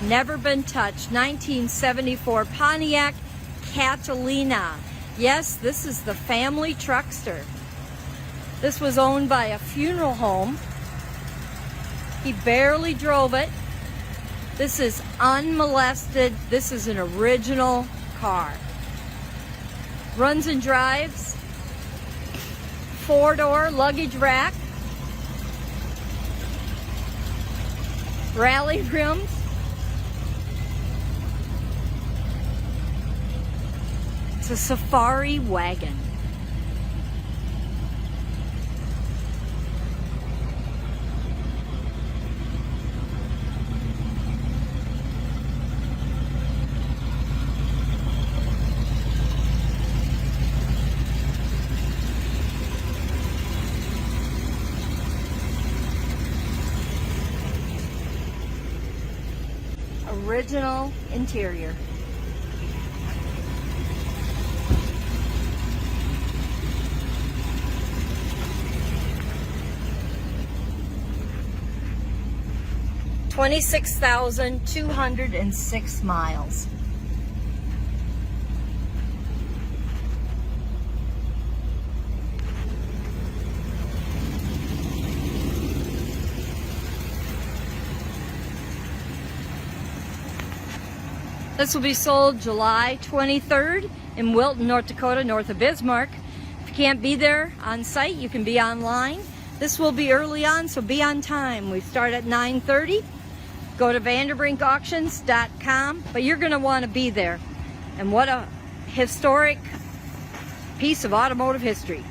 never been touched. 1974 Pontiac Catalina. Yes, this is the family Truckster. This was owned by a funeral home. He barely drove it. This is unmolested. This is an original car. Runs and drives. 4-door luggage rack. Rally rims. It's a safari wagon. Original interior. $26,206 miles. This will be sold July 23rd in Wilton, North Dakota, north of Bismarck. If you can't be there on site, you can be online. This will be early on, so be on time. We start at 9:30. Go to vanderbrinkauctions.com, but you're going to want to be there. And what a historic piece of automotive history.